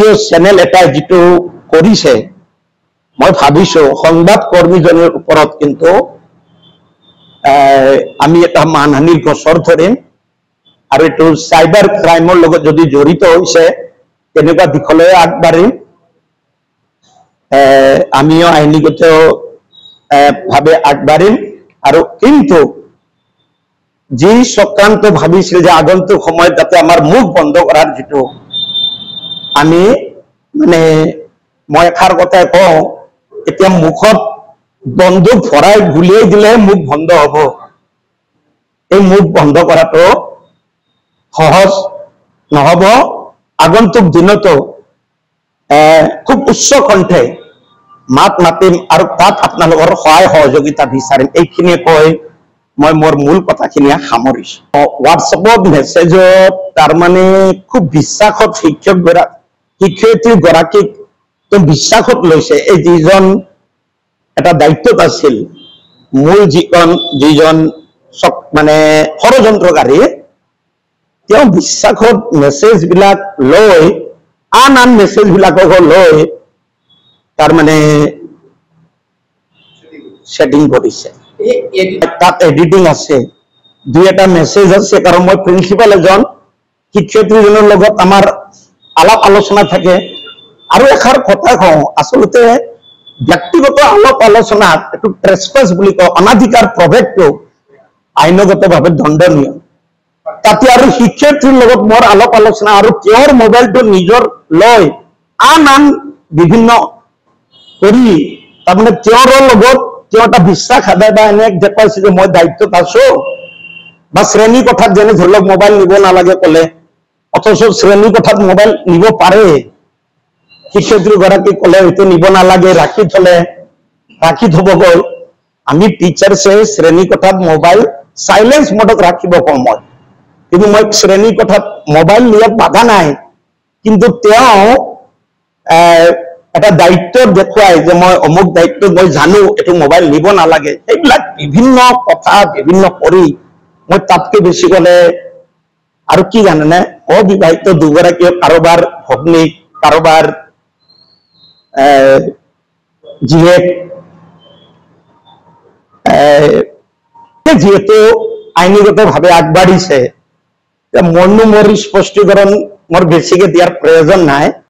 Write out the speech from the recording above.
video' channel এটা যিটো কৰিছে মই ভাবিছো সংবাদ কৰ্মীজনৰ ওপৰত কিন্তু আমি এটা মানহানিৰ গোচৰ ধৰিম আৰু এইটো চাইবাৰ ক্ৰাইমৰ লগত যদি জড়িত হৈছে তেনেকুৱা দিশলৈ আগবাঢ়িম আমিও আইনীগত ভাৱে আগবাঢ়িম আৰু কিন্তু যি চক্ৰান্ত ভাবিছিল যে আগন্তুক সময়ত যাতে আমাৰ মুখ বন্ধ কৰাৰ যিটো আমি মানে মই এষাৰ কথাই কওঁ এতিয়া মুখত বন্দুক ভৰাই গুলিয়াই দিলে মুখ বন্ধ হ'ব এই মুখ বন্ধ কৰাটো সহজ নহ'ব আগন্তুক দিনতো খুব উচ্চ কণ্ঠে মাত মাতিম আৰু তাত আপোনালোকৰ সহায় সহযোগিতা বিচাৰিম এইখিনিয়ে কৈ মই মোৰ মূল কথাখিনি সামৰিছো হোৱাটছএপত মেছেজত তাৰমানে খুব বিশ্বাসত শিক্ষয়িত্ৰী গৰাকীক বিশ্বাসত লৈছে এই যিজন এটা দায়িত্বত আছিল মূল যিজন মানে ষড়যন্ত্ৰকাৰী তেওঁ বিশ্বাসত মেছেজ বিলাক লৈ আন মেছেজ বিলাকক লৈ তাৰমানে সেটিং কৰিছে তাত এডিটিং আছে দুই এটা মেছেজ আছে কাৰণ মই প্ৰিন্সিপাল এজন শিক্ষয়িত্ৰীজনৰ লগত আমাৰ আলাপ আলোচনা থাকে আৰু এষাৰ কথা কওঁ আচলতে ব্যক্তিগত আলাপ আলোচনাত এইটো ট্ৰেছপাছ বুলি কওঁ অনাধিকাৰ প্ৰৱেশটো আইনগতভাৱে দণ্ডনীয় তাতে আৰু শিক্ষয়িত্ৰীৰ লগত মোৰ আলাপ আলোচনা আৰু তেওঁৰ মোবাইলটো নিজৰ লৈ আন বিভিন্ন কৰি তাৰমানে তেওঁৰ লগত তেওঁ এটা বিশ্বাস আদায় বা এনে দেখুৱাইছে যে মই দায়িত্বত আছো বা শ্ৰেণী কোঠাত যেনে ধৰি লওক মোবাইল নিব নালাগে ক'লে অথচ শ্ৰেণী কোঠাত মোবাইল নিব পাৰে শিক্ষয়িত্ৰী গৰাকী ক'লে এইটো নিব নালাগে ৰাখি থবগৈ আমি টিচাৰ্ছে শ্ৰেণী কোঠাত মোবাইল সাইলেন্স মোডত ৰাখিব কওঁ মই কিন্তু মই শ্ৰেণী কোঠাত মোবাইল নিয়াত বাধা নাই কিন্তু তেওঁ এটা দায়িত্ব দেখুৱাই যে মই অমুক দায়িত্ব মই জানো এইটো মোবাইল নিব নালাগে এইবিলাক বিভিন্ন কথা বিভিন্ন কৰি মই তাতকে বেছি গ'লে আৰু কি জানেনে অবিবাহিত দুগৰাকী কাৰোবাৰ ভগ্নী কাৰোবাৰ জীয়েক যিহেতু আইনীগতভাৱে আগবাঢ়িছে মৰনো মোৰ স্পষ্টীকৰণ মোৰ বেছিকে দিয়াৰ প্ৰয়োজন নাই